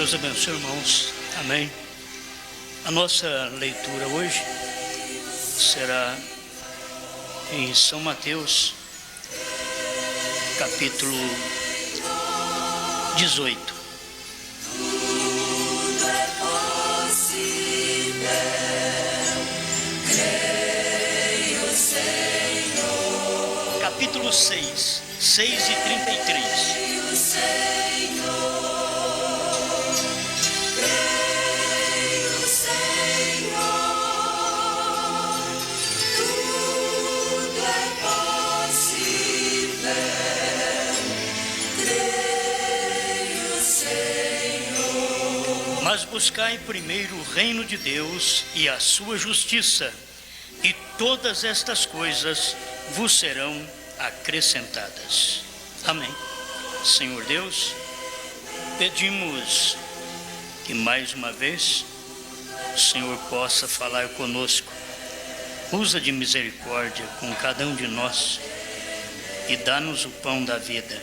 Deus abençoe, irmãos. Amém. A nossa leitura hoje será em São Mateus, capítulo 18. Capítulo 6, 6:33. Mas buscai primeiro o reino de Deus e a sua justiça, e todas estas coisas vos serão acrescentadas. Amém. Senhor Deus, pedimos que mais uma vez o Senhor possa falar conosco. Usa de misericórdia com cada um de nós e dá-nos o pão da vida,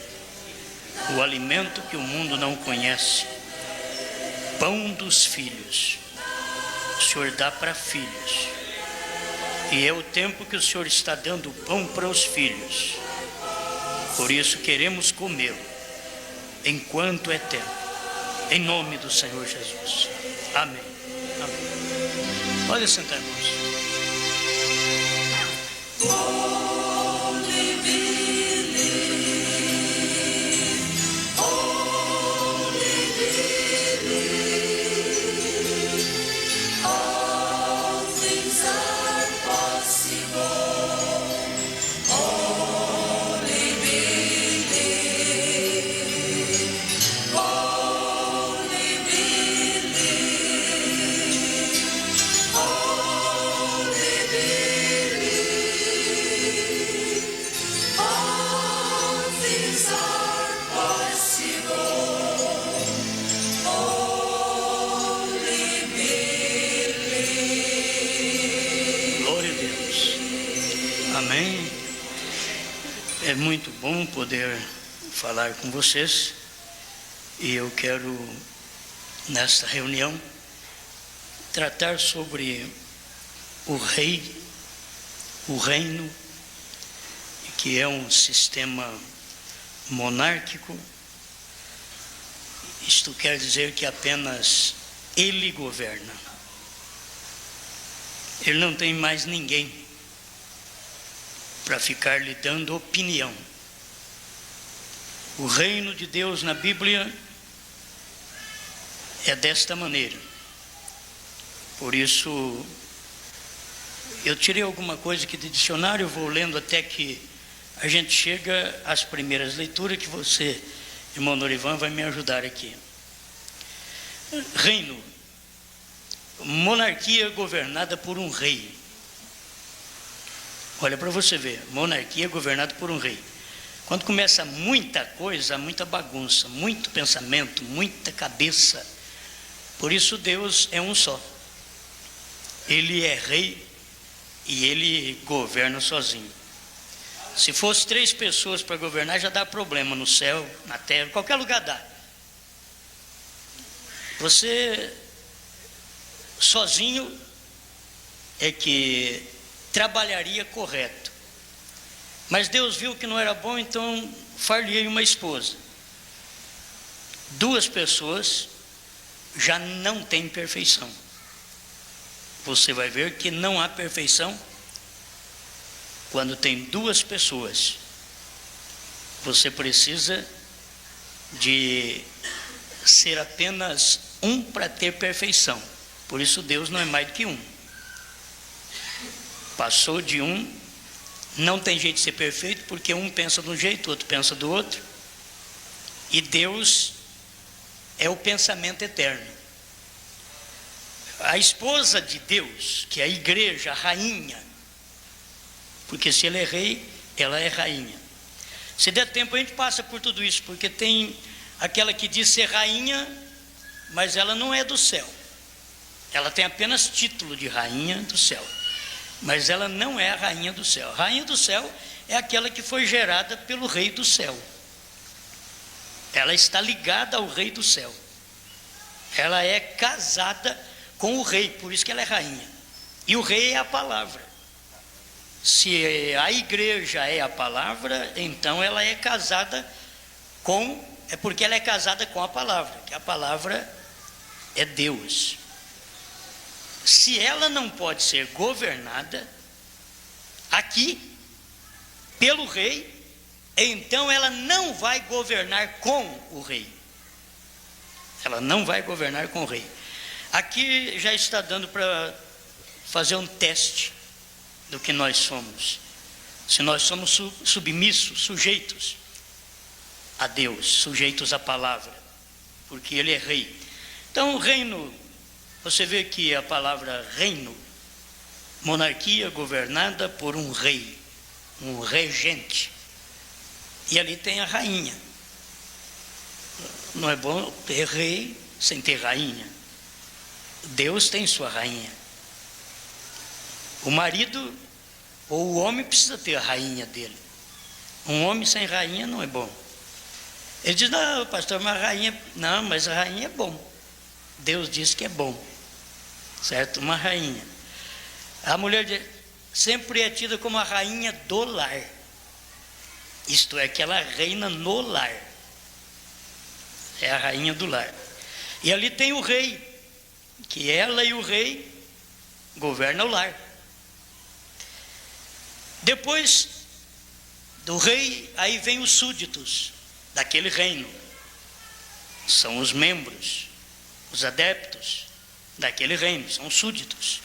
o alimento que o mundo não conhece, pão dos filhos. O Senhor dá para filhos, e é o tempo que o Senhor está dando pão para os filhos. Por isso queremos comê-lo enquanto é tempo, em nome do Senhor Jesus. Amém. Amém. Pode sentar, irmãos. Amém. É muito bom poder falar com vocês, e eu quero, nesta reunião, tratar sobre o reino, que é um sistema monárquico. Isto quer dizer que apenas ele governa. Ele não tem mais ninguém para ficar lhe dando opinião. O reino de Deus na Bíblia é desta maneira. Por isso, eu tirei alguma coisa aqui do dicionário, vou lendo até que a gente chega às primeiras leituras, que você, irmão Norivan, vai me ajudar aqui. Reino, monarquia governada por um rei. Olha para você ver, monarquia governada por um rei. Quando começa muita coisa, muita bagunça, muito pensamento, muita cabeça. Por isso Deus é um só. Ele é rei e ele governa sozinho. Se fosse 3 pessoas para governar, já dá problema no céu, na terra, em qualquer lugar dá. Você sozinho é que trabalharia correto. Mas Deus viu que não era bom, então far-lhe-ei uma esposa. 2 pessoas já não tem perfeição. Você vai ver que não há perfeição quando tem 2 pessoas. Você precisa de ser apenas um para ter perfeição. Por isso Deus não é mais do que um. Passou de um, não tem jeito de ser perfeito, porque um pensa de um jeito, o outro pensa do outro. E Deus é o pensamento eterno. A esposa de Deus, que é a igreja, a rainha, porque se ele é rei, ela é rainha. Se der tempo a gente passa por tudo isso, porque tem aquela que diz ser rainha, mas ela não é do céu. Ela tem apenas título de rainha do céu, mas ela não é a rainha do céu. A rainha do céu é aquela que foi gerada pelo rei do céu. Ela está ligada ao rei do céu. Ela é casada com o rei, por isso que ela é rainha. E o rei é a palavra. Se a igreja é a palavra, então ela é casada com, é porque ela é casada com a palavra, que a palavra é Deus. Se ela não pode ser governada aqui pelo rei, então ela não vai governar com o rei. Ela não vai governar com o rei. Aqui já está dando para fazer um teste do que nós somos. Se nós somos submissos, sujeitos a Deus, sujeitos à palavra, porque Ele é rei. Então o reino, você vê que a palavra reino, monarquia governada por um rei, um regente. E ali tem a rainha. Não é bom ter rei sem ter rainha. Deus tem sua rainha. O marido ou o homem precisa ter a rainha dele. Um homem sem rainha não é bom. Ele diz, não, pastor, mas a rainha... Não, mas a rainha é bom. Deus diz que é bom. Certo? Uma rainha. A mulher sempre é tida como a rainha do lar. Isto é, que ela reina no lar. É a rainha do lar. E ali tem o rei, que ela e o rei governam o lar. Depois do rei, aí vem os súditos daquele reino. São os membros, os adeptos daquele reino, são súditos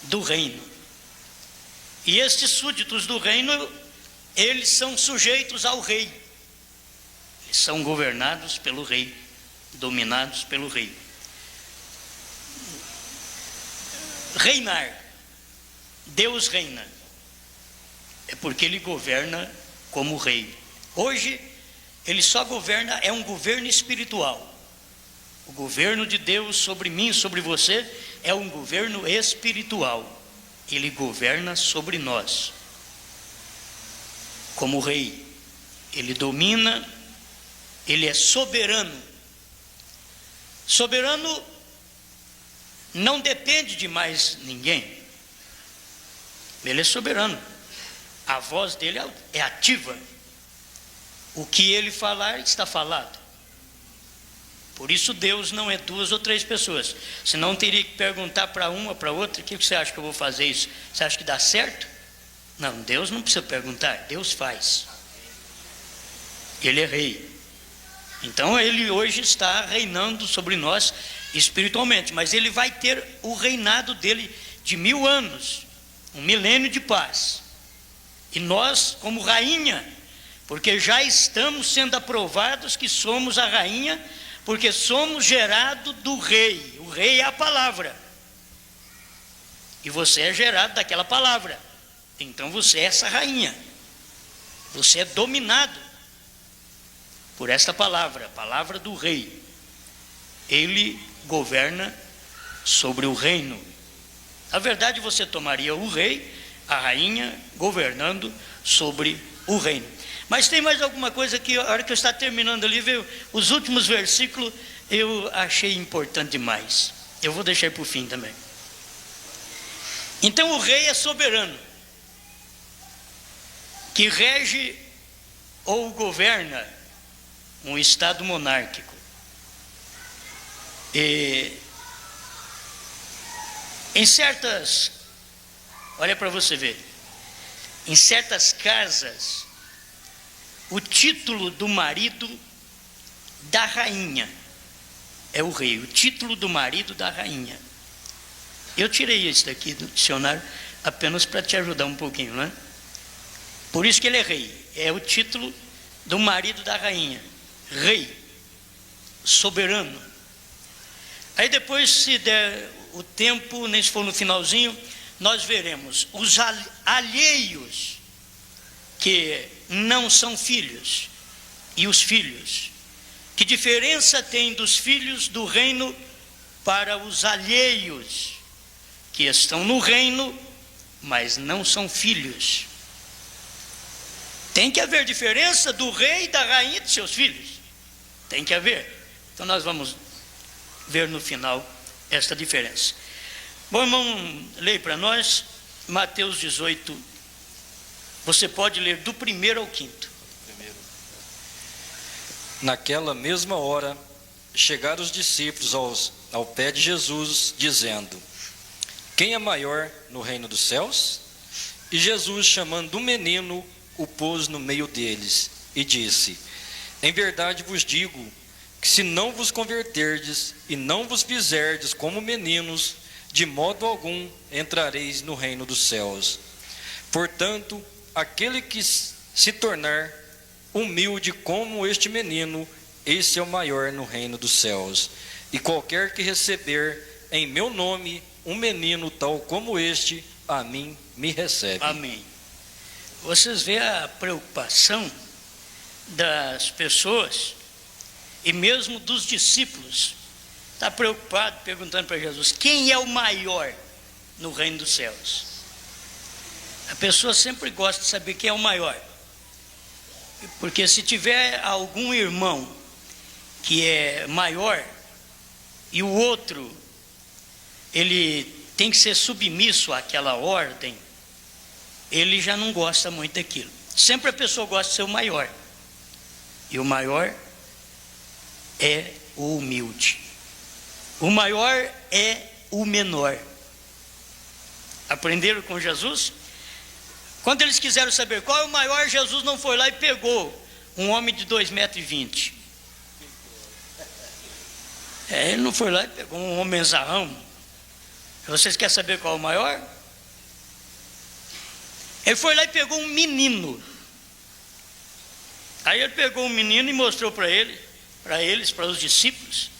do reino. E estes súditos do reino, eles são sujeitos ao rei. Eles são governados pelo rei, dominados pelo rei. Reinar, Deus reina, é porque Ele governa como rei. Hoje, Ele só governa, é um governo espiritual. O governo de Deus sobre mim, sobre você, é um governo espiritual. Ele governa sobre nós. Como rei, Ele domina, Ele é soberano. Soberano não depende de mais ninguém. Ele é soberano. A voz dele é ativa. O que ele falar está falado. Por isso Deus não é duas ou três pessoas. Senão teria que perguntar para uma, para outra, o que você acha que eu vou fazer isso? Você acha que dá certo? Não, Deus não precisa perguntar, Deus faz. Ele é rei. Então Ele hoje está reinando sobre nós espiritualmente, mas Ele vai ter o reinado dele de 1000 anos, um milênio de paz. E nós, como rainha, porque já estamos sendo aprovados que somos a rainha, porque somos gerados do rei. O rei é a palavra. E você é gerado daquela palavra. Então você é essa rainha. Você é dominado por esta palavra, a palavra do rei. Ele governa sobre o reino. Na verdade, você tomaria o rei, a rainha, governando sobre o reino. Mas tem mais alguma coisa que, a hora que eu estava terminando ali, veio os últimos versículos, eu achei importante demais. Eu vou deixar para o fim também. Então o rei é soberano, que rege ou governa um estado monárquico. E em certas, olha para você ver, em certas casas, o título do marido da rainha é o rei, o título do marido da rainha Eu tirei esse daqui do dicionário apenas para te ajudar um pouquinho, né? Por isso que ele é rei. É o título do marido da rainha. Rei. Soberano. Aí depois, se der o tempo, nem se for no finalzinho, nós veremos os alheios que não são filhos e os filhos. Que diferença tem dos filhos do reino para os alheios que estão no reino, mas não são filhos? Tem que haver diferença do rei e da rainha de seus filhos. Tem que haver. Então nós vamos ver no final esta diferença. Bom, irmão, leia para nós Mateus 18. Você pode ler do 1º ao 5º. Naquela mesma hora, chegaram os discípulos ao pé de Jesus, dizendo: quem é maior no reino dos céus? E Jesus, chamando um menino, o pôs no meio deles, e disse: em verdade vos digo, que se não vos converterdes, e não vos fizerdes como meninos, de modo algum entrareis no reino dos céus. Portanto, aquele que se tornar humilde como este menino, esse é o maior no reino dos céus. E qualquer que receber em meu nome um menino tal como este, a mim me recebe. Amém. Vocês veem a preocupação das pessoas e mesmo dos discípulos. Está preocupado, perguntando para Jesus: quem é o maior no reino dos céus? A pessoa sempre gosta de saber quem é o maior, porque se tiver algum irmão que é maior e o outro ele tem que ser submisso àquela ordem, ele já não gosta muito daquilo. Sempre a pessoa gosta de ser o maior, e o maior é o humilde. O maior é o menor. Aprenderam com Jesus? Quando eles quiseram saber qual é o maior, Jesus não foi lá e pegou um homem de 2,20 metros. Ele não foi lá e pegou um homenzarrão. Vocês querem saber qual é o maior? Ele foi lá e pegou um menino. Aí ele pegou um menino e mostrou para eles, para os discípulos.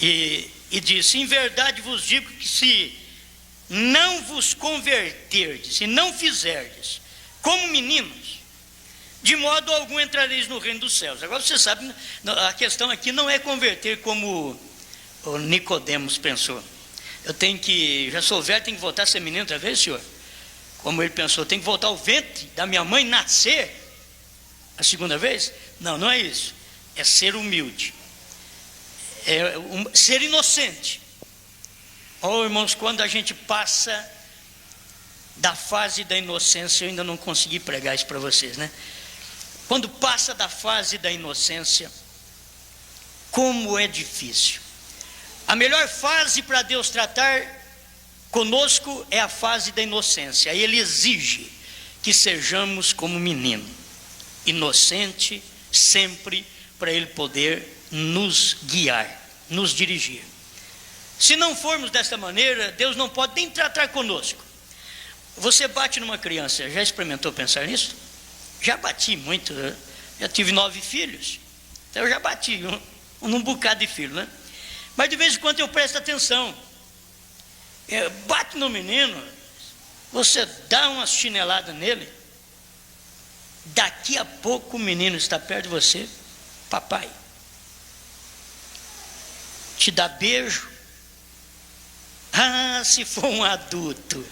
E disse: em verdade vos digo que se não vos converterdes, se não fizerdes como meninos, de modo algum entrareis no reino dos céus. Agora você sabe, a questão aqui não é converter como o Nicodemos pensou. Eu tenho que, já sou velho, tenho que voltar a ser menino outra vez, senhor? Como ele pensou, tem que voltar ao ventre da minha mãe, nascer a segunda vez? Não, não é isso. É ser humilde. É ser inocente. Oh, irmãos, quando a gente passa da fase da inocência, eu ainda não consegui pregar isso para vocês, né? Quando passa da fase da inocência, como é difícil. A melhor fase para Deus tratar conosco é a fase da inocência. Ele exige que sejamos como menino, inocente sempre, para Ele poder nos guiar, nos dirigir. Se não formos desta maneira, Deus não pode nem tratar conosco. Você bate numa criança, já experimentou pensar nisso? Já bati muito, já tive 9 filhos, então eu já bati num bocado de filho, né? Mas de vez em quando eu presto atenção. Bate no menino, você dá uma chinelada nele, daqui a pouco o menino está perto de você: papai, te dá beijo. Ah, se for um adulto,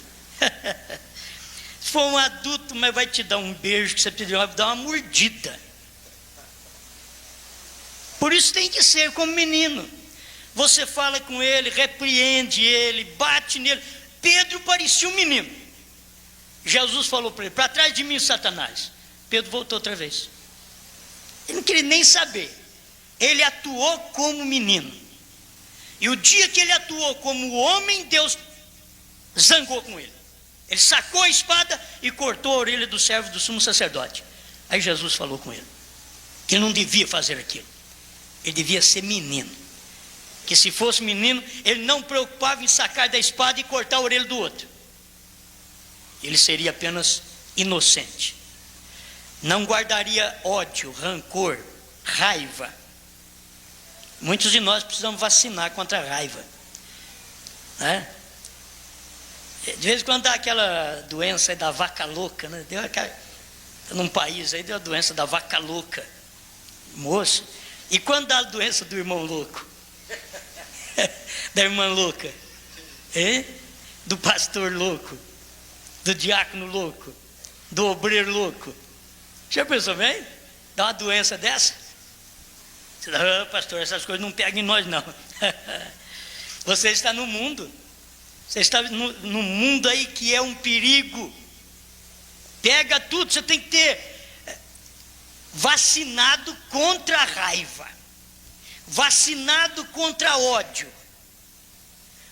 se for um adulto, mas vai te dar um beijo que você precisa dar uma mordida. Por isso tem que ser como menino. Você fala com ele, repreende ele, bate nele. Pedro parecia um menino. Jesus falou para ele: para trás de mim, Satanás. Pedro voltou outra vez. Ele não queria nem saber. Ele atuou como menino. E o dia que ele atuou como homem, Deus zangou com ele. Ele sacou a espada e cortou a orelha do servo do sumo sacerdote. Aí Jesus falou com ele que ele não devia fazer aquilo. Ele devia ser menino, que se fosse menino, ele não preocupava em sacar da espada e cortar a orelha do outro. Ele seria apenas inocente. Não guardaria ódio, rancor, raiva. Muitos de nós precisamos vacinar contra a raiva, né? De vez em quando dá aquela doença da vaca louca, né? Num país aí deu a doença da vaca louca, moço. E quando dá a doença do irmão louco? Da irmã louca, do pastor louco, do diácono louco, do obreiro louco. Já pensou bem? Dá uma doença dessa? Você fala, pastor, essas coisas não pegam em nós não. Você está no mundo. Você está no mundo aí que é um perigo. Pega tudo, você tem que ter vacinado contra a raiva, vacinado contra ódio,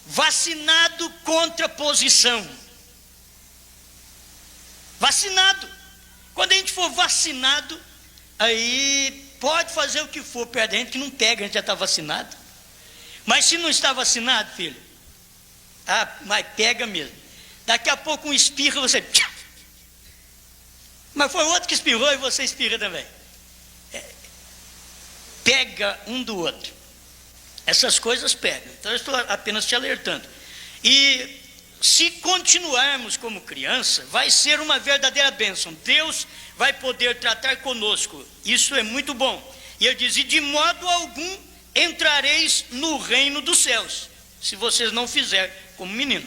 vacinado contra a posição. Vacinado. Quando a gente for vacinado, aí pode fazer o que for perto da gente, que não pega, a gente já está vacinado. Mas se não está vacinado, filho, mas pega mesmo. Daqui a pouco um espirra, você... Mas foi outro que espirrou e você espirra também. Pega um do outro. Essas coisas pegam. Então eu estou apenas te alertando. E se continuarmos como criança, vai ser uma verdadeira bênção. Deus vai poder tratar conosco. Isso é muito bom. E ele diz, e de modo algum entrareis no reino dos céus, se vocês não fizerem como menino.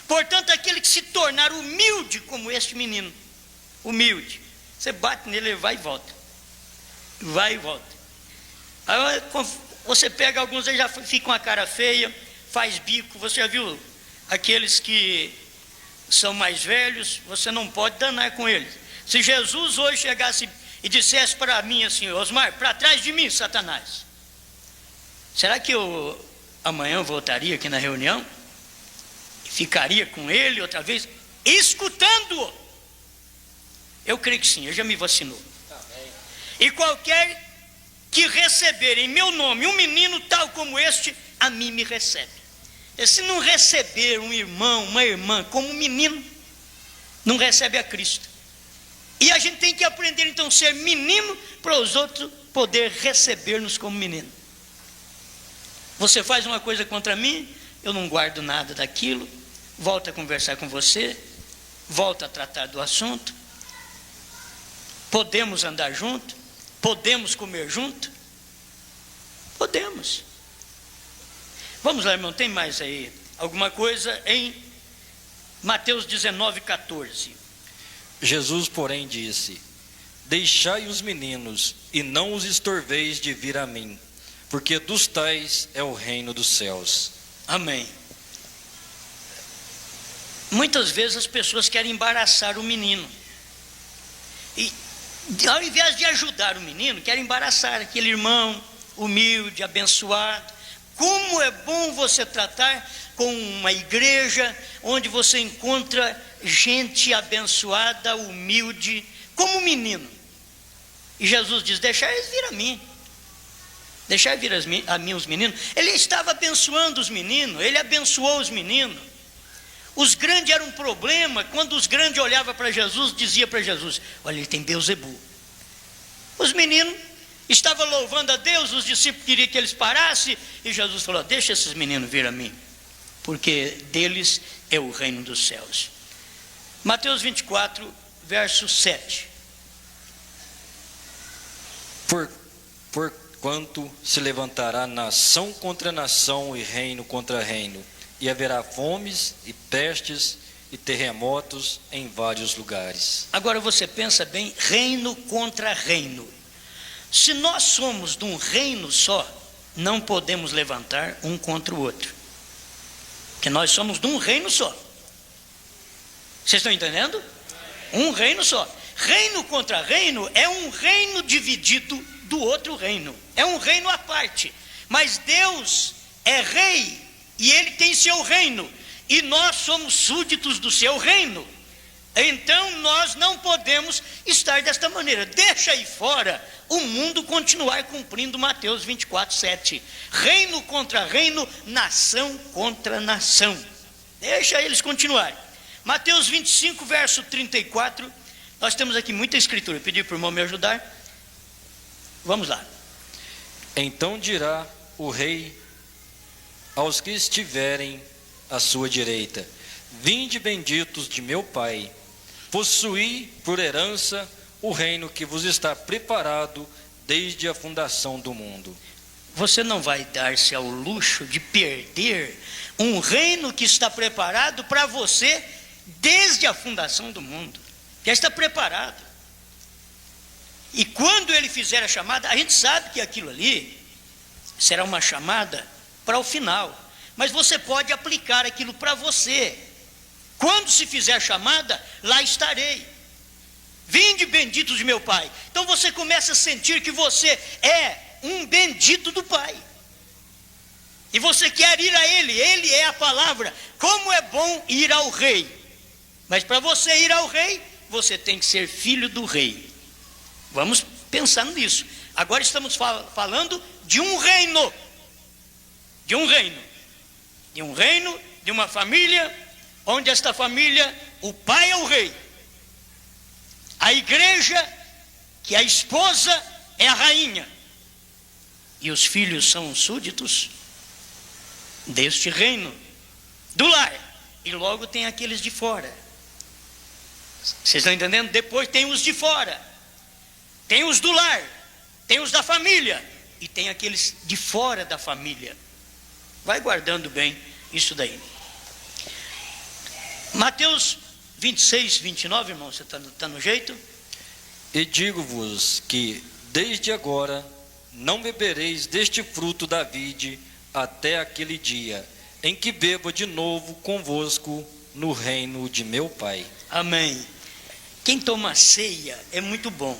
Portanto, aquele que se tornar humilde como este menino, humilde, você bate nele, ele vai e volta. Vai e volta. Aí você pega alguns aí, já fica com a cara feia, faz bico. Você já viu aqueles que são mais velhos? Você não pode danar com eles. Se Jesus hoje chegasse e dissesse para mim assim, Osmar, para trás de mim, Satanás, será que eu amanhã voltaria aqui na reunião? Ficaria com ele outra vez, escutando-o? Eu creio que sim, ele já me vacinou. Amém. E qualquer que receber em meu nome um menino tal como este, a mim me recebe. E se não receber um irmão, uma irmã como menino, não recebe a Cristo. E a gente tem que aprender então a ser menino para os outros poder receber-nos como menino. Você faz uma coisa contra mim, eu não guardo nada daquilo, volto a conversar com você, volto a tratar do assunto, podemos andar junto, podemos comer junto, podemos. Vamos lá, irmão, tem mais aí alguma coisa em Mateus 19:14. Jesus, porém, disse, deixai os meninos e não os estorveis de vir a mim, porque dos tais é o reino dos céus. Amém. Muitas vezes as pessoas querem embaraçar o menino. E ao invés de ajudar o menino, querem embaraçar aquele irmão humilde, abençoado. Como é bom você tratar com uma igreja onde você encontra gente abençoada, humilde, como menino. E Jesus diz, deixai eles vir a mim. Deixai vir a mim os meninos. Ele estava abençoando os meninos, ele abençoou os meninos. Os grandes eram um problema. Quando os grandes olhavam para Jesus, dizia para Jesus, olha, ele tem Beelzebul. Os meninos estavam louvando a Deus, os discípulos queriam que eles parassem, e Jesus falou, deixa esses meninos vir a mim, porque deles é o reino dos céus. Mateus 24, verso 7. Porquanto se levantará nação contra nação e reino contra reino, e haverá fomes e pestes e terremotos em vários lugares. Agora você pensa bem, reino contra reino. Se nós somos de um reino só, não podemos levantar um contra o outro, porque nós somos de um reino só. Vocês estão entendendo? Um reino só. Reino contra reino é um reino dividido do outro reino, é um reino à parte. Mas Deus é rei e ele tem seu reino, e nós somos súditos do seu reino. Então nós não podemos estar desta maneira. Deixa aí fora o mundo continuar cumprindo Mateus 24:7. Reino contra reino, nação contra nação. Deixa eles continuarem. Mateus 25, verso 34. Nós temos aqui muita escritura. Eu pedi para o irmão me ajudar. Vamos lá. Então dirá o rei aos que estiverem à sua direita: vinde benditos de meu Pai, possuí por herança o reino que vos está preparado desde a fundação do mundo. Você não vai dar-se ao luxo de perder um reino que está preparado para você desde a fundação do mundo. Já está preparado. E quando ele fizer a chamada, a gente sabe que aquilo ali será uma chamada para o final. Mas você pode aplicar aquilo para você. Quando se fizer a chamada, lá estarei. Vinde benditos de meu Pai. Então você começa a sentir que você é um bendito do Pai. E você quer ir a Ele. Ele é a palavra. Como é bom ir ao Rei. Mas para você ir ao Rei, você tem que ser filho do Rei. Vamos pensar nisso. Agora estamos falando de um reino. De um reino. De um reino, de uma família, onde esta família, o pai é o rei. A igreja, que a esposa é a rainha. E os filhos são súditos deste reino, do lar. E logo tem aqueles de fora. Vocês estão entendendo? Depois tem os de fora. Tem os do lar. Tem os da família. E tem aqueles de fora da família. Vai guardando bem isso daí. Mateus 26, 29, irmão, você está no jeito? E digo-vos que desde agora não bebereis deste fruto da vide até aquele dia em que beba de novo convosco no reino de meu Pai. Amém. Quem toma ceia é muito bom.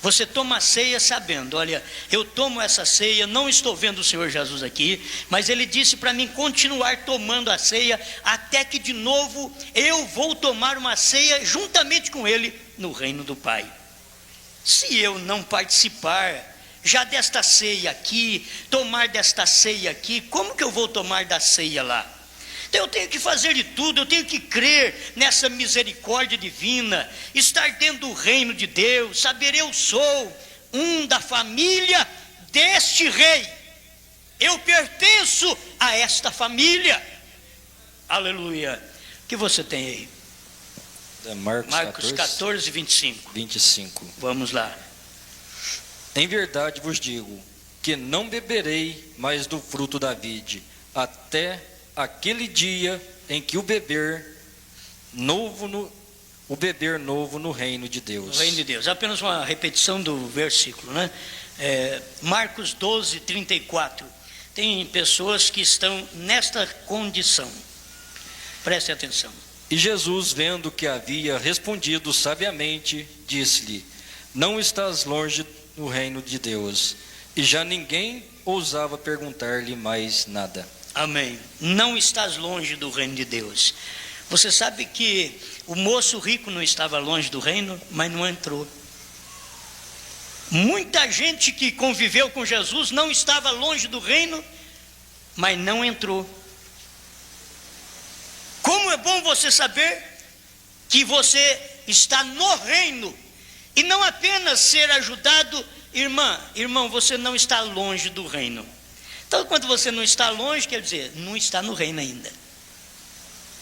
Você toma a ceia sabendo, olha, eu tomo essa ceia, não estou vendo o Senhor Jesus aqui, mas Ele disse para mim continuar tomando a ceia, até que de novo eu vou tomar uma ceia juntamente com Ele no reino do Pai. Se eu não participar já desta ceia aqui, tomar desta ceia aqui, como que eu vou tomar da ceia lá? Então eu tenho que fazer de tudo, eu tenho que crer nessa misericórdia divina, estar dentro do reino de Deus, saber eu sou um da família deste rei, eu pertenço a esta família, aleluia. O que você tem aí? Marcos 14, 25. Vamos lá. Em verdade vos digo, que não beberei mais do fruto da vide, até aquele dia em que o beber novo no reino de Deus. No reino de Deus. Apenas uma repetição do versículo, né? Marcos 12, 34. Tem pessoas que estão nesta condição. Preste atenção. E Jesus, vendo que havia respondido sabiamente, disse-lhe: não estás longe do reino de Deus. E já ninguém ousava perguntar-lhe mais nada. Amém. Não estás longe do reino de Deus. Você sabe que o moço rico não estava longe do reino, mas não entrou. Muita gente que conviveu com Jesus não estava longe do reino, mas não entrou. Como é bom você saber que você está no reino e não apenas ser ajudado, irmão, você não está longe do reino. Então, quando você não está longe, quer dizer, não está no reino ainda.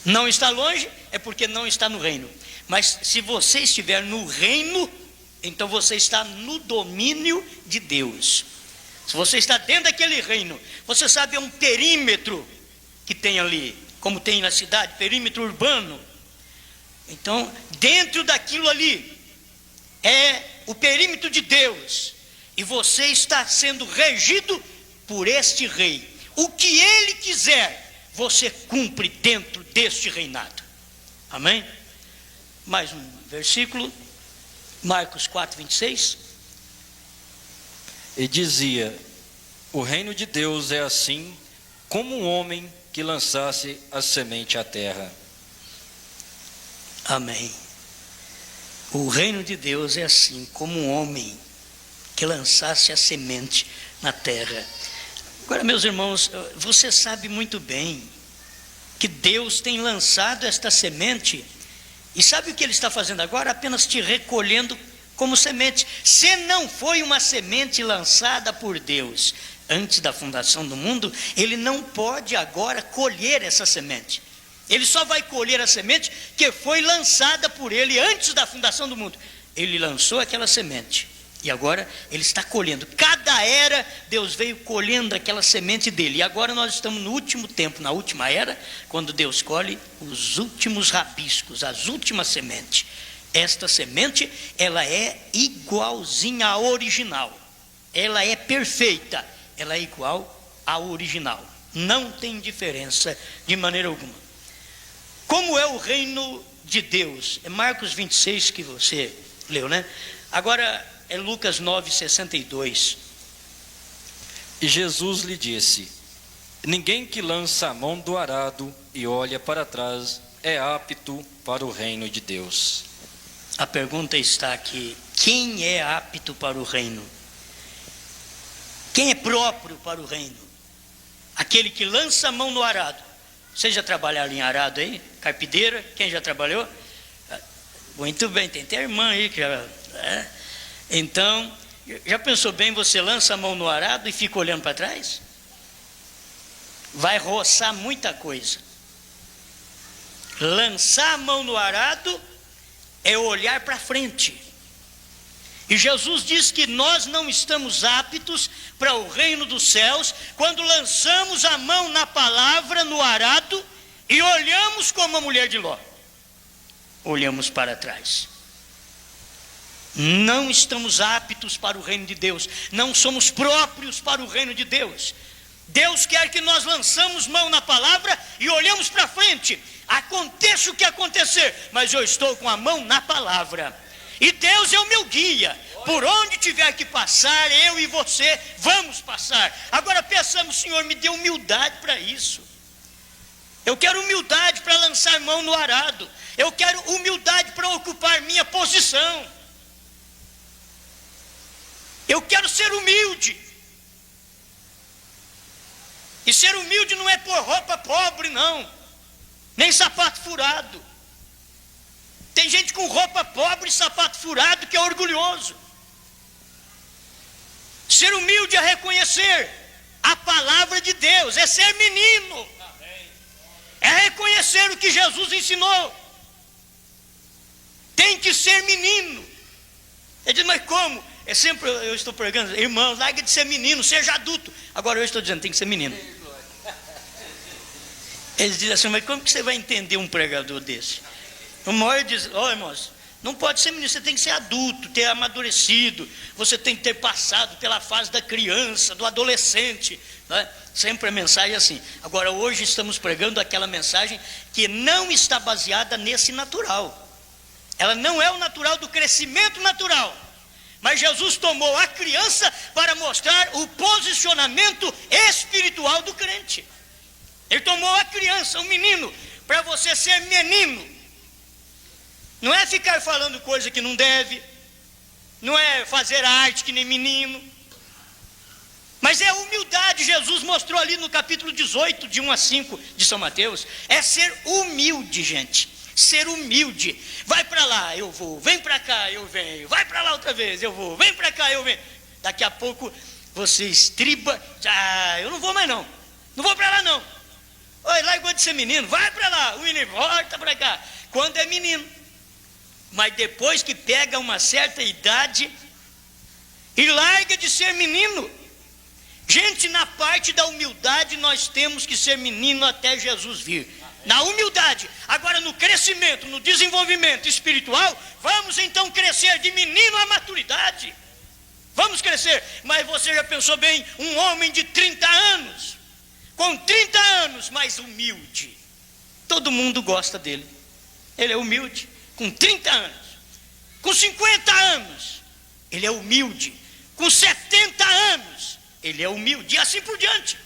Não está longe é porque não está no reino. Mas se você estiver no reino, então você está no domínio de Deus. Se você está dentro daquele reino, você sabe, é um perímetro que tem ali, como tem na cidade, perímetro urbano. Então, dentro daquilo ali, é o perímetro de Deus. E você está sendo regido por este rei. O que ele quiser, você cumpre dentro deste reinado. Amém? Mais um versículo, Marcos 4, 26. E dizia: o reino de Deus é assim como um homem que lançasse a semente à terra. Amém. O reino de Deus é assim, como um homem que lançasse a semente na terra. Agora, meus irmãos, você sabe muito bem que Deus tem lançado esta semente, e sabe o que Ele está fazendo agora? Apenas te recolhendo como semente. Se não foi uma semente lançada por Deus antes da fundação do mundo, Ele não pode agora colher essa semente. Ele só vai colher a semente que foi lançada por Ele antes da fundação do mundo. Ele lançou aquela semente e agora Ele está colhendo. Cada era Deus veio colhendo aquela semente dele. E agora nós estamos no último tempo, na última era, quando Deus colhe os últimos rabiscos, as últimas sementes. Esta semente, ela é igualzinha à original. Ela é perfeita. Ela é igual à original. Não tem diferença de maneira alguma. Como é o reino de Deus? É Marcos 26 que você leu, né? Agora é Lucas 9:62. E Jesus lhe disse: ninguém que lança a mão do arado e olha para trás é apto para o reino de Deus. A pergunta está aqui: quem é apto para o reino? Quem é próprio para o reino? Aquele que lança a mão no arado. Vocês já trabalharam em arado aí? Carpideira? Quem já trabalhou? Muito bem, tem até irmã aí que já... Então, já pensou bem, você lança a mão no arado e fica olhando para trás? Vai roçar muita coisa. Lançar a mão no arado é olhar para frente. E Jesus diz que nós não estamos aptos para o reino dos céus quando lançamos a mão na palavra, no arado, e olhamos como a mulher de Ló. Olhamos para trás. Não estamos aptos para o reino de Deus. Não somos próprios para o reino de Deus. Deus quer que nós lançamos mão na palavra e olhemos para frente. Aconteça o que acontecer, mas eu estou com a mão na palavra. E Deus é o meu guia. Por onde tiver que passar, eu e você vamos passar. Agora peçamos: Senhor, me dê humildade para isso. Eu quero humildade para lançar mão no arado. Eu quero humildade para ocupar minha posição. Eu quero ser humilde. E ser humilde não é pôr roupa pobre, não. Nem sapato furado. Tem gente com roupa pobre e sapato furado que é orgulhoso. Ser humilde é reconhecer a palavra de Deus, é ser menino. É reconhecer o que Jesus ensinou. Tem que ser menino. Ele diz: mas como? É sempre eu estou pregando: irmão, larga de ser menino, seja adulto. Agora eu estou dizendo: tem que ser menino. Eles dizem assim: mas como que você vai entender um pregador desse? O maior diz: irmãos, não pode ser menino, você tem que ser adulto, ter amadurecido, você tem que ter passado pela fase da criança, do adolescente, né? Sempre a mensagem é assim. Agora hoje estamos pregando aquela mensagem que não está baseada nesse natural. Ela não é o natural do crescimento natural, mas Jesus tomou a criança para mostrar o posicionamento espiritual do crente. Ele tomou a criança, o menino, para você ser menino. Não é ficar falando coisa que não deve, não é fazer arte que nem menino, mas é humildade. Jesus mostrou ali no capítulo 18, de 1 a 5 de São Mateus. É ser humilde, gente. Ser humilde. Vai para lá, eu vou. Vem para cá, eu venho. Vai para lá outra vez, eu vou. Vem para cá, eu venho. Daqui a pouco você estriba: eu não vou mais não. Não vou para lá não. Oi, largou de ser menino, vai para lá. O menino volta para cá. Quando é menino. Mas depois que pega uma certa idade e larga de ser menino. Gente, na parte da humildade nós temos que ser menino até Jesus vir. Na humildade. Agora no crescimento, no desenvolvimento espiritual, vamos então crescer de menino à maturidade. Vamos crescer. Mas você já pensou bem, um homem de 30 anos, com 30 anos, mais humilde. Todo mundo gosta dele. Ele é humilde. Com 30 anos, com 50 anos, ele é humilde. Com 70 anos, ele é humilde. E assim por diante.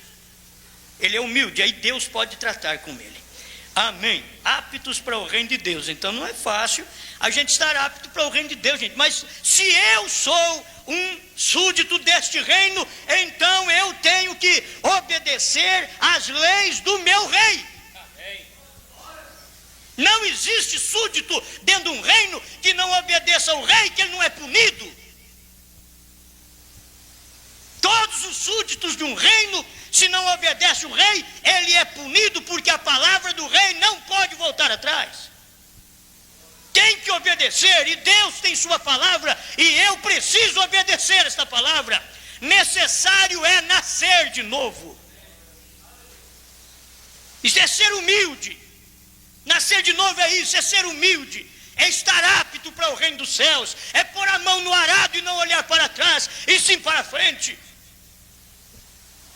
Ele é humilde, aí Deus pode tratar com ele. Amém. Aptos para o reino de Deus. Então não é fácil a gente estar apto para o reino de Deus, gente. Mas se eu sou um súdito deste reino, então eu tenho que obedecer às leis do meu rei. Amém. Não existe súdito dentro de um reino que não obedeça ao rei, que ele não é punido. Todos os súditos de um reino, se não obedece o rei, ele é punido, porque a palavra do rei não pode voltar atrás. Tem que obedecer, e Deus tem sua palavra, e eu preciso obedecer esta palavra. Necessário é nascer de novo. Isso é ser humilde. Nascer de novo é isso, é ser humilde. É estar apto para o reino dos céus. É pôr a mão no arado e não olhar para trás, e sim para frente.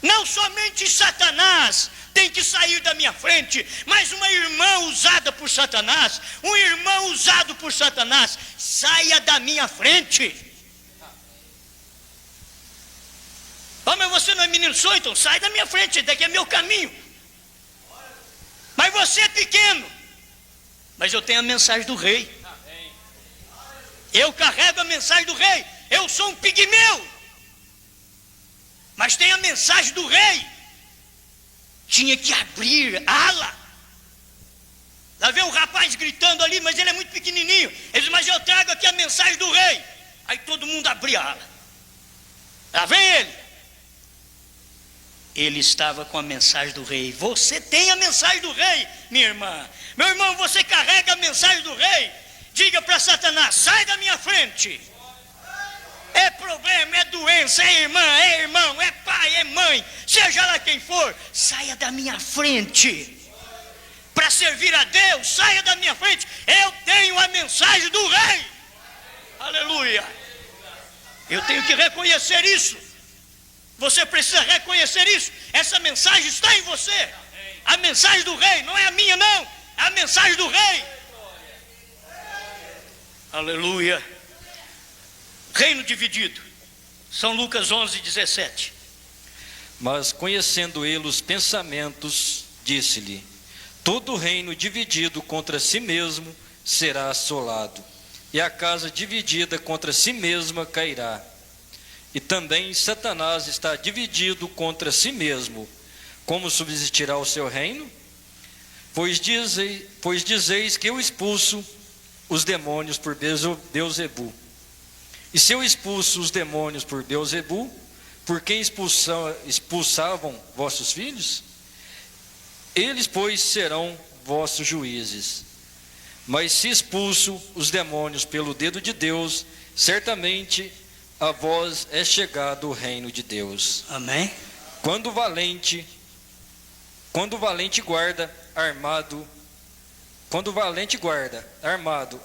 Não somente Satanás tem que sair da minha frente, mas uma irmã usada por Satanás, um irmão usado por Satanás, saia da minha frente. Oh, mas você não é menino só, então sai da minha frente, daqui é meu caminho. Mas você é pequeno, mas eu tenho a mensagem do rei. Eu carrego a mensagem do rei. Eu sou um pigmeu, mas tem a mensagem do rei. Tinha que abrir ala. Lá vem um rapaz gritando ali, mas ele é muito pequenininho. Ele diz, mas eu trago aqui a mensagem do rei. Aí todo mundo abria a ala. Lá vem ele. Ele estava com a mensagem do rei. Você tem a mensagem do rei, minha irmã. Meu irmão, você carrega a mensagem do rei. Diga para Satanás, sai da minha frente. É problema, é doença, é irmã, é irmão, é pai, é mãe, seja lá quem for, saia da minha frente. Para servir a Deus, saia da minha frente. Eu tenho a mensagem do rei. Aleluia. Eu tenho que reconhecer isso. Você precisa reconhecer isso. Essa mensagem está em você. A mensagem do rei, não é a minha não, é a mensagem do rei. Aleluia. Reino dividido. São Lucas 11:17. Mas conhecendo ele os pensamentos, disse-lhe: todo reino dividido contra si mesmo será assolado, e a casa dividida contra si mesma cairá. E também Satanás está dividido contra si mesmo. Como subsistirá o seu reino? Pois dizeis que eu expulso os demônios por Beelzebu. E se eu expulso os demônios por Beelzebu, por quem expulsavam vossos filhos? Eles, pois, serão vossos juízes. Mas se expulso os demônios pelo dedo de Deus, certamente a vós é chegado o reino de Deus. Amém? Quando o valente guarda armado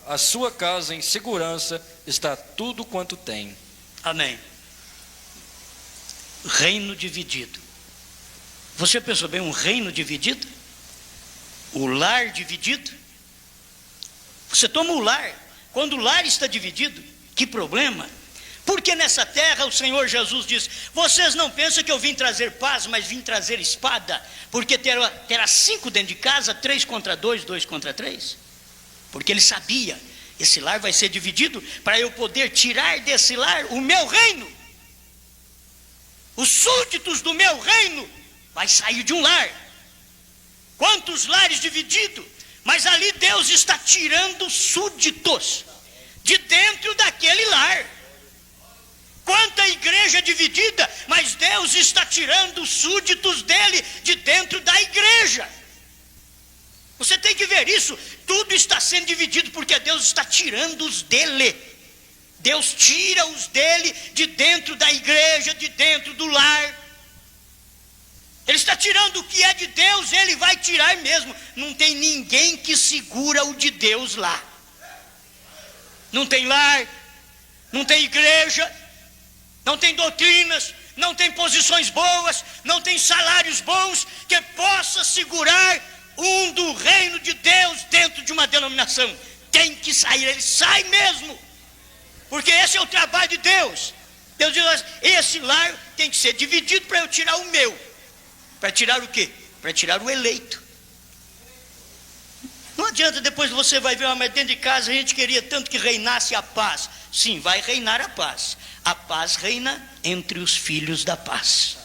a sua casa em segurança, está tudo quanto tem. Amém. Reino dividido. Você pensou bem, um reino dividido? O lar dividido? Você toma o lar. Quando o lar está dividido, que problema? Porque nessa terra o Senhor Jesus diz: vocês não pensam que eu vim trazer paz, mas vim trazer espada? Porque terá 5 dentro de casa, 3 contra 2, 2 contra 3. Porque ele sabia, esse lar vai ser dividido para eu poder tirar desse lar o meu reino. Os súditos do meu reino vai sair de um lar. Quantos lares divididos? Mas ali Deus está tirando súditos de dentro daquele lar. Quanta igreja dividida, mas Deus está tirando os súditos dele de dentro da igreja. Você tem que ver isso. Tudo está sendo dividido porque Deus está tirando os dele. Deus tira os dele de dentro da igreja, de dentro do lar. Ele está tirando o que é de Deus, ele vai tirar mesmo. Não tem ninguém que segura o de Deus lá. Não tem lar, não tem igreja, não tem doutrinas, não tem posições boas, não tem salários bons que possa segurar um do reino de Deus dentro de uma denominação. Tem que sair, ele sai mesmo, porque esse é o trabalho de Deus. Deus diz: esse lar tem que ser dividido para eu tirar o meu. Para tirar o quê? Para tirar o eleito. Não adianta, depois você vai ver, mas dentro de casa a gente queria tanto que reinasse a paz. Sim, vai reinar a paz. A paz reina entre os filhos da paz.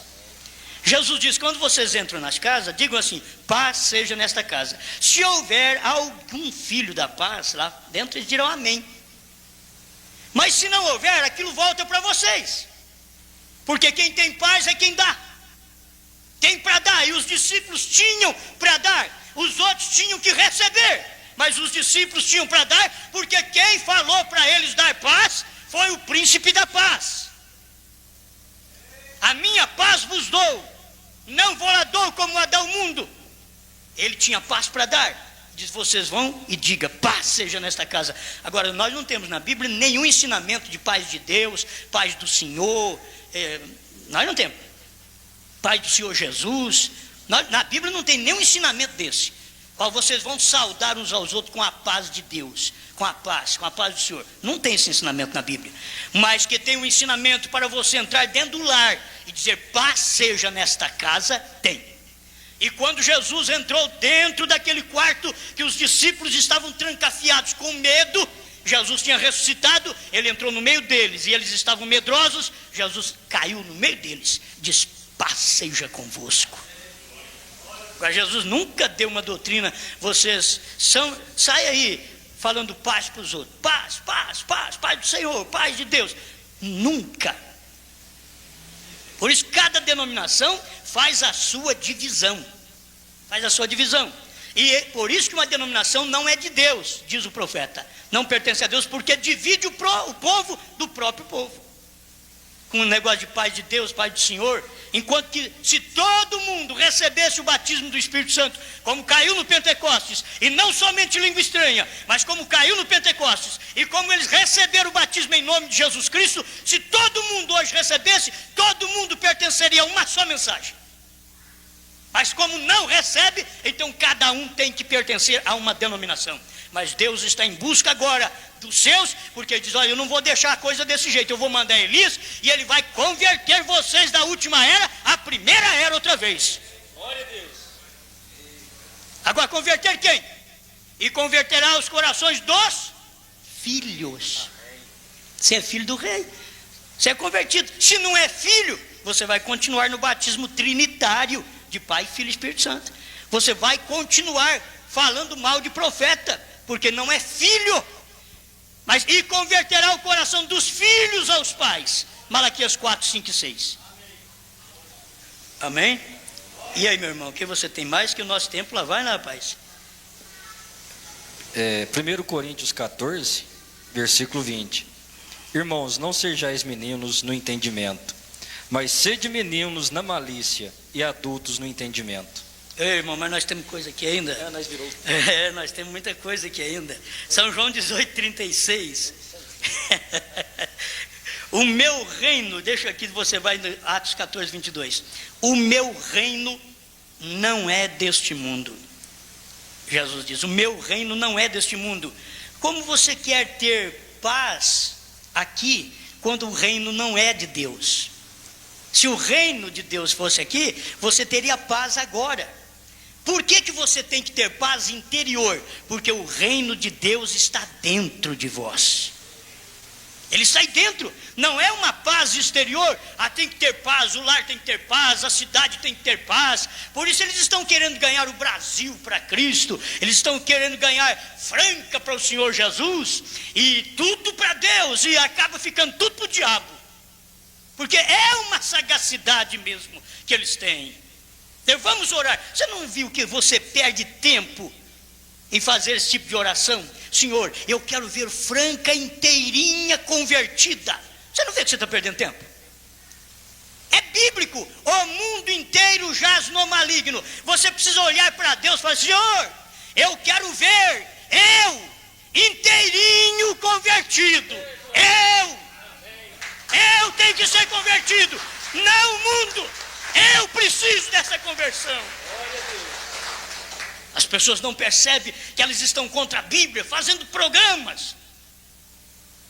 Jesus diz, quando vocês entram nas casas, digam assim, paz seja nesta casa. Se houver algum filho da paz lá dentro, eles dirão amém. Mas se não houver, aquilo volta para vocês. Porque quem tem paz é quem dá. Tem para dar, e os discípulos tinham para dar. Os outros tinham que receber, mas os discípulos tinham para dar, porque quem falou para eles dar paz foi o príncipe da paz. A minha paz vos dou, não vou lá dou como a dá o mundo. Ele tinha paz para dar. Diz, vocês vão e diga, paz seja nesta casa. Agora, nós não temos na Bíblia nenhum ensinamento de paz de Deus, paz do Senhor. Nós não temos. Paz do Senhor Jesus. Na Bíblia não tem nenhum ensinamento desse. Qual vocês vão saudar uns aos outros com a paz de Deus, com a paz do Senhor. Não tem esse ensinamento na Bíblia. Mas que tem um ensinamento para você entrar dentro do lar e dizer, paz seja nesta casa, tem. E quando Jesus entrou dentro daquele quarto que os discípulos estavam trancafiados com medo, Jesus tinha ressuscitado, ele entrou no meio deles e eles estavam medrosos, Jesus caiu no meio deles, diz, paz seja convosco. Agora, Jesus nunca deu uma doutrina, vocês sai aí falando paz para os outros, paz, paz, paz, paz do Senhor, paz de Deus. Nunca. Por isso cada denominação faz a sua divisão. Faz a sua divisão. E é por isso que uma denominação não é de Deus, diz o profeta. Não pertence a Deus, porque divide o povo do próprio povo. Com o negócio de paz de Deus, paz do Senhor. Enquanto que se todo mundo recebesse o batismo do Espírito Santo, como caiu no Pentecostes, e não somente língua estranha, mas como caiu no Pentecostes, e como eles receberam o batismo em nome de Jesus Cristo, se todo mundo hoje recebesse, todo mundo pertenceria a uma só mensagem. Mas como não recebe, então cada um tem que pertencer a uma denominação. Mas Deus está em busca agora dos seus, porque ele diz, olha, eu não vou deixar a coisa desse jeito, eu vou mandar Elias, e ele vai converter vocês da última era, à primeira era outra vez. Glória a Deus. Agora converter quem? E converterá os corações dos filhos. Você é filho do rei, você é convertido. Se não é filho, você vai continuar no batismo trinitário, de Pai, Filho e Espírito Santo. Você vai continuar falando mal de profeta, porque não é filho. Mas e converterá o coração dos filhos aos pais. Malaquias 4, 5 e 6. Amém? E aí, meu irmão, o que você tem mais que o nosso tempo lá vai, né, rapaz? 1 Coríntios 14, versículo 20. Irmãos, não sejais meninos no entendimento, mas sede meninos na malícia e adultos no entendimento. Ei, irmão, mas nós temos coisa aqui ainda. Nós temos muita coisa aqui ainda. São João 18, 36. O meu reino, deixa aqui, você vai no Atos 14, 22. O meu reino não é deste mundo. Jesus diz, o meu reino não é deste mundo. Como você quer ter paz aqui, quando o reino não é de Deus? Se o reino de Deus fosse aqui, você teria paz agora. Por que você tem que ter paz interior? Porque o reino de Deus está dentro de vós. Ele está aí dentro, não é uma paz exterior. Tem que ter paz, o lar tem que ter paz, a cidade tem que ter paz. Por isso eles estão querendo ganhar o Brasil para Cristo. Eles estão querendo ganhar Franca para o Senhor Jesus. E tudo para Deus, e acaba ficando tudo para o diabo. Porque é uma sagacidade mesmo que eles têm. Então, vamos orar. Você não viu que você perde tempo em fazer esse tipo de oração? Senhor, eu quero ver Franca inteirinha convertida. Você não vê que você está perdendo tempo? É bíblico. O mundo inteiro jaz no maligno. Você precisa olhar para Deus e falar, Senhor, eu quero ver eu inteirinho convertido. Eu tenho que ser convertido, não o mundo. Eu preciso dessa conversão. As pessoas não percebem que elas estão contra a Bíblia, fazendo programas.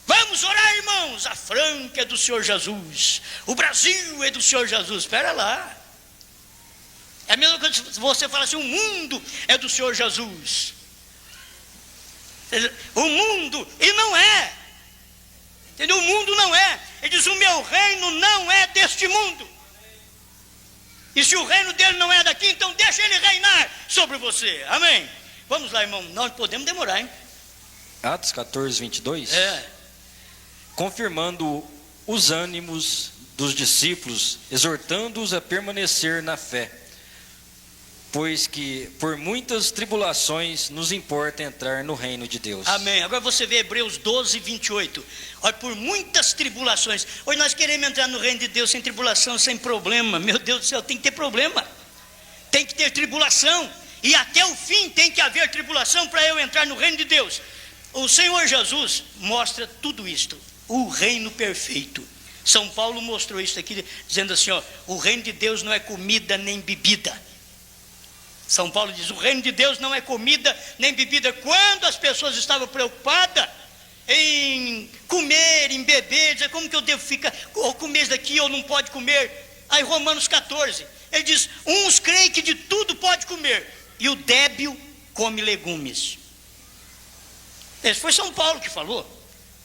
Vamos orar, irmãos. A Franca é do Senhor Jesus, o Brasil é do Senhor Jesus. Espera lá. É a mesma coisa se você fala assim, o mundo é do Senhor Jesus. O mundo, e não é. Entendeu? O mundo não é. Ele diz, o meu reino não é deste mundo. E se o reino dele não é daqui, então deixa ele reinar sobre você. Amém? Vamos lá, irmão. Nós podemos demorar, hein? Atos 14, 22. Confirmando os ânimos dos discípulos, exortando-os a permanecer na fé, pois que por muitas tribulações nos importa entrar no reino de Deus. Amém. Agora você vê Hebreus 12, 28. Olha, por muitas tribulações. Hoje nós queremos entrar no reino de Deus sem tribulação, sem problema. Meu Deus do céu, tem que ter problema. Tem que ter tribulação. E até o fim tem que haver tribulação para eu entrar no reino de Deus. O Senhor Jesus mostra tudo isto. O reino perfeito. São Paulo mostrou isso aqui, dizendo assim, ó, o reino de Deus não é comida nem bebida. São Paulo diz, o reino de Deus não é comida nem bebida. Quando as pessoas estavam preocupadas em comer, em beber, dizer, como que eu devo ficar, ou comer isso daqui, ou não pode comer. Aí Romanos 14, ele diz, uns creem que de tudo pode comer, e o débil come legumes. Esse foi São Paulo que falou.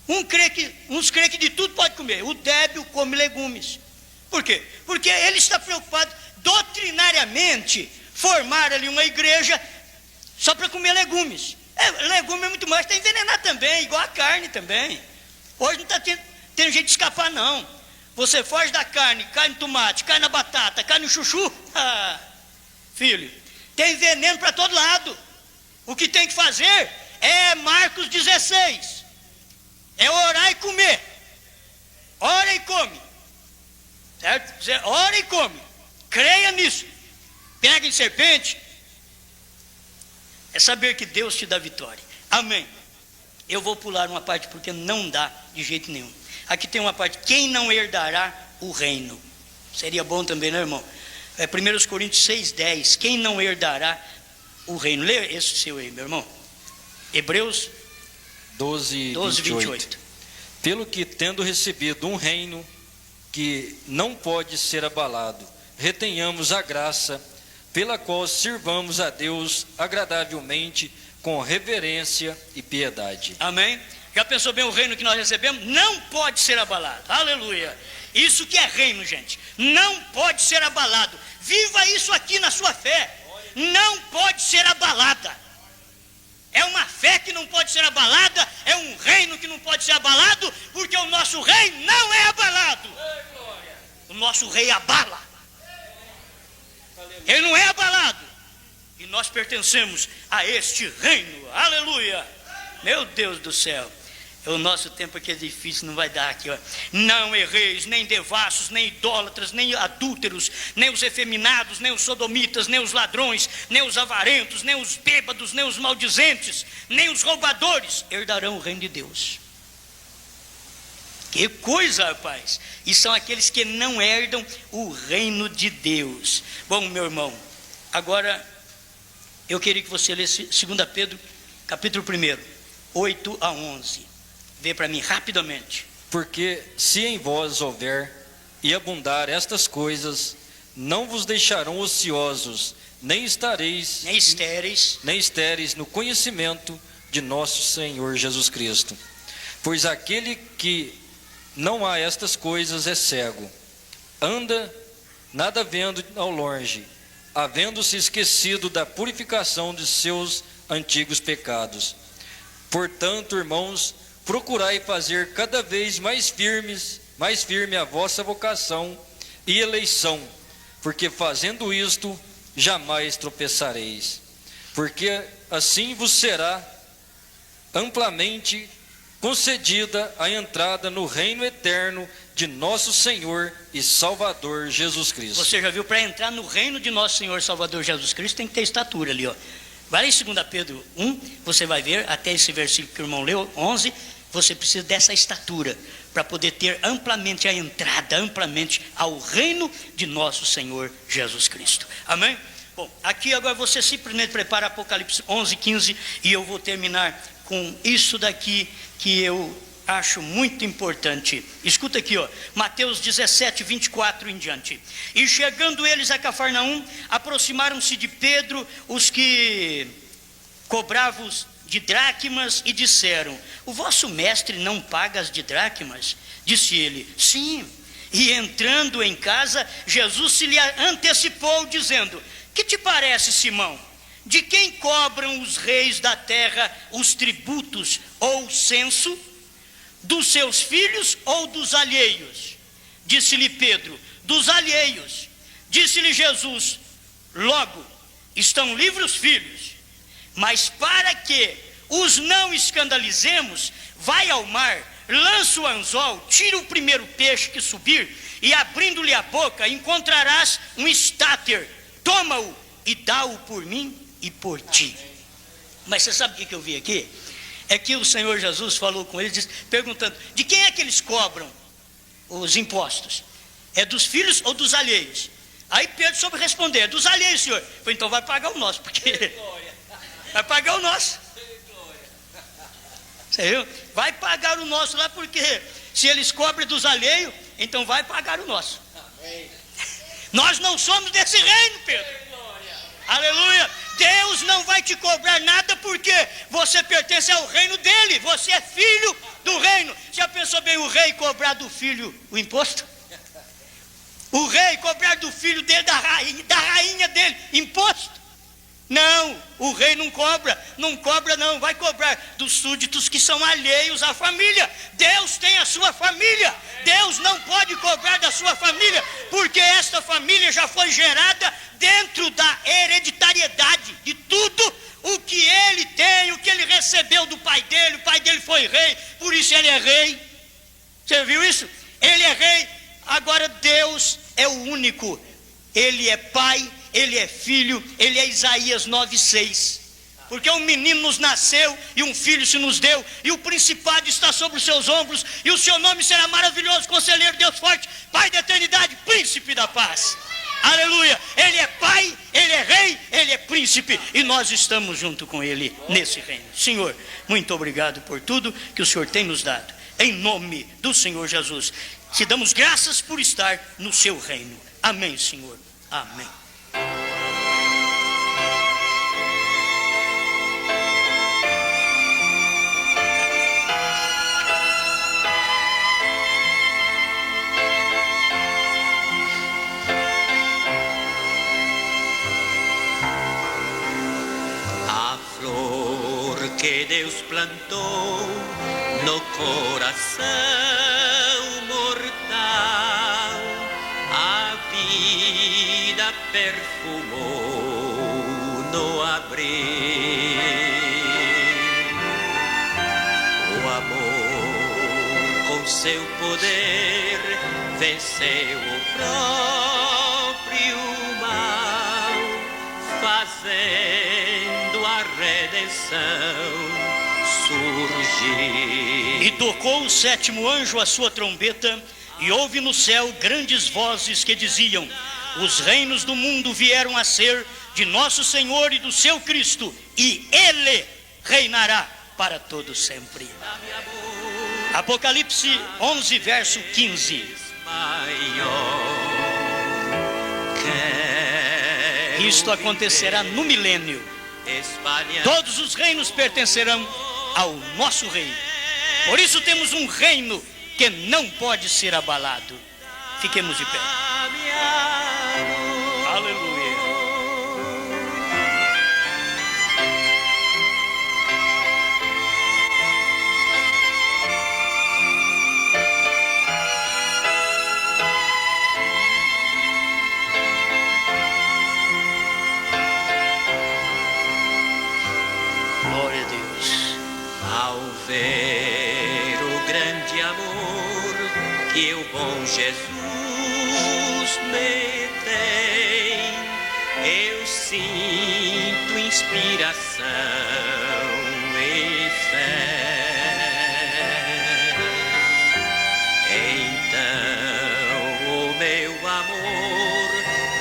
Uns creem que de tudo pode comer, o débil come legumes. Por quê? Porque ele está preocupado doutrinariamente formar ali uma igreja só para comer legumes. Legume é muito mais, está envenenado também, igual a carne também. Hoje não está tendo jeito de escapar, não. Você foge da carne, cai no tomate, cai na batata, cai no chuchu. Filho, tem veneno para todo lado. O que tem que fazer é Marcos 16. É orar e comer. Ora e come. Certo? Ora e come. Creia nisso. Pega em serpente. É saber que Deus te dá vitória. Amém. Eu vou pular uma parte porque não dá de jeito nenhum. Aqui tem uma parte. Quem não herdará o reino? Seria bom também, né, irmão? 1 Coríntios 6:10. Quem não herdará o reino? Lê esse seu aí, meu irmão. Hebreus 12, 28. Pelo que, tendo recebido um reino que não pode ser abalado, retenhamos a graça pela qual sirvamos a Deus agradavelmente, com reverência e piedade. Amém? Já pensou bem, o reino que nós recebemos não pode ser abalado. Aleluia. Isso que é reino, gente. Não pode ser abalado. Viva isso aqui na sua fé. Não pode ser abalada. É uma fé que não pode ser abalada, é um reino que não pode ser abalado, porque o nosso rei não é abalado. O nosso rei abala. Ele não é abalado. E nós pertencemos a este reino. Aleluia. Meu Deus do céu. O nosso tempo aqui é difícil, não vai dar aqui, ó. Não erreis, nem devassos, nem idólatras, nem adúlteros, nem os efeminados, nem os sodomitas, nem os ladrões, nem os avarentos, nem os bêbados, nem os maldizentes, nem os roubadores herdarão o reino de Deus. Que coisa, rapaz! E são aqueles que não herdam o reino de Deus. Bom, meu irmão, agora eu queria que você lesse 2 Pedro, capítulo 1, 8 a 11. Vê para mim rapidamente. Porque se em vós houver e abundar estas coisas, não vos deixarão ociosos, nem estéreis no conhecimento de nosso Senhor Jesus Cristo. Pois aquele que não há estas coisas é cego, anda nada vendo ao longe, havendo-se esquecido da purificação de seus antigos pecados. Portanto, irmãos, procurai fazer cada vez mais firme a vossa vocação e eleição, porque fazendo isto, jamais tropeçareis. Porque assim vos será amplamente concedida a entrada no reino eterno de nosso Senhor e Salvador Jesus Cristo. Você já viu, para entrar no reino de nosso Senhor e Salvador Jesus Cristo, tem que ter estatura ali, ó. Vai em 2 Pedro 1, você vai ver, até esse versículo que o irmão leu, 11, você precisa dessa estatura, para poder ter amplamente a entrada, amplamente ao reino de nosso Senhor Jesus Cristo. Amém? Bom, aqui agora você simplesmente prepara Apocalipse 11, 15, e eu vou terminar com isso daqui, que eu acho muito importante. Escuta aqui, ó, Mateus 17, 24 em diante. E chegando eles a Cafarnaum, aproximaram-se de Pedro os que cobravam de dracmas e disseram: o vosso mestre não paga as de dracmas? Disse ele: sim. E entrando em casa, Jesus se lhe antecipou, dizendo: que te parece, Simão? De quem cobram os reis da terra os tributos ou o censo? Dos seus filhos ou dos alheios? Disse-lhe Pedro: dos alheios. Disse-lhe Jesus: logo, estão livres os filhos. Mas para que os não escandalizemos, vai ao mar, lança o anzol, tira o primeiro peixe que subir, e abrindo-lhe a boca, encontrarás um estáter. Toma-o e dá-o por mim e por ti. Mas você sabe o que eu vi aqui? É que o Senhor Jesus falou com eles, perguntando: de quem é que eles cobram os impostos? É dos filhos ou dos alheios? Aí Pedro soube responder: é dos alheios, Senhor. Falei: então vai pagar o nosso, porque vai pagar o nosso. Você viu? Vai pagar o nosso lá, porque se eles cobrem dos alheios, então vai pagar o nosso. Nós não somos desse reino, Pedro. Aleluia. Deus não vai te cobrar nada, porque você pertence ao reino dele. Você é filho do reino. Já pensou bem o rei cobrar do filho o imposto? O rei cobrar do filho dele, da rainha dele, imposto? Não, o rei não cobra não, vai cobrar dos súditos que são alheios à família. Deus tem a sua família. Deus não pode cobrar da sua família, porque esta família já foi gerada dentro da hereditariedade de tudo o que ele tem, o que ele recebeu do pai dele. O pai dele foi rei, por isso ele é rei. Você viu isso? Ele é rei. Agora Deus é o único. Ele é pai, ele é filho, ele é Isaías 9:6. Porque um menino nos nasceu e um filho se nos deu, e o principado está sobre os seus ombros, e o seu nome será maravilhoso, conselheiro, Deus forte, Pai da eternidade, príncipe da paz. Aleluia. Ele é pai, ele é rei, ele é príncipe, e nós estamos junto com ele nesse reino. Senhor, muito obrigado por tudo que o Senhor tem nos dado, em nome do Senhor Jesus. Te damos graças por estar no seu reino. Amém, Senhor. Amém. A flor que Deus plantou no coração mortal, a vida perfumou no abril. O amor com seu poder venceu o próprio mal, fazendo a redenção surgir. E tocou o sétimo anjo a sua trombeta, e houve no céu grandes vozes que diziam: os reinos do mundo vieram a ser de nosso Senhor e do seu Cristo, e Ele reinará para todo sempre. Apocalipse 11, verso 15. Isto acontecerá no milênio. Todos os reinos pertencerão ao nosso rei. Por isso temos um reino que não pode ser abalado. Fiquemos de pé. Aleluia. Glória a Deus. Ao ver o grande amor que o bom Jesus me tem, eu sinto inspiração e fé. Então o meu amor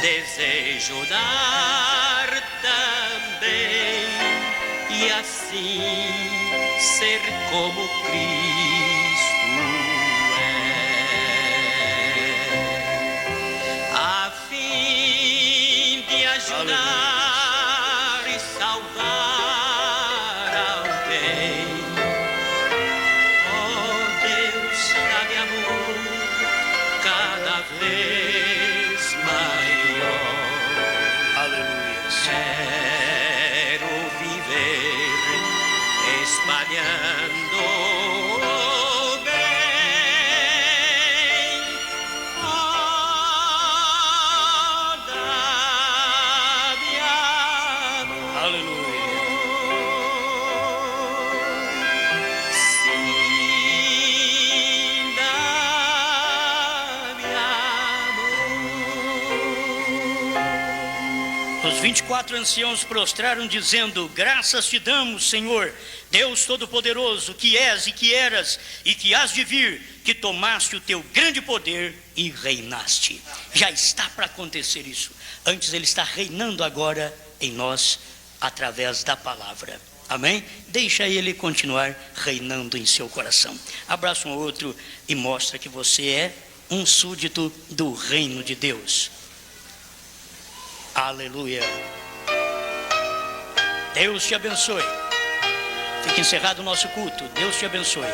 desejo dar também, e assim ser como Cristo é, a fim de ajudar e salvar ao espalhando o bem. Oh, dá-me amor. Aleluia. Sim, dá-me amor. Os 24 anciãos prostraram, dizendo: graças te damos, Senhor, Deus Todo-Poderoso, que és e que eras e que hás de vir, que tomaste o teu grande poder e reinaste. Já está para acontecer isso. Antes ele está reinando agora em nós, através da palavra. Amém? Deixa ele continuar reinando em seu coração. Abraça um ao outro e mostra que você é um súdito do reino de Deus. Aleluia. Deus te abençoe. Fica encerrado o nosso culto. Deus te abençoe.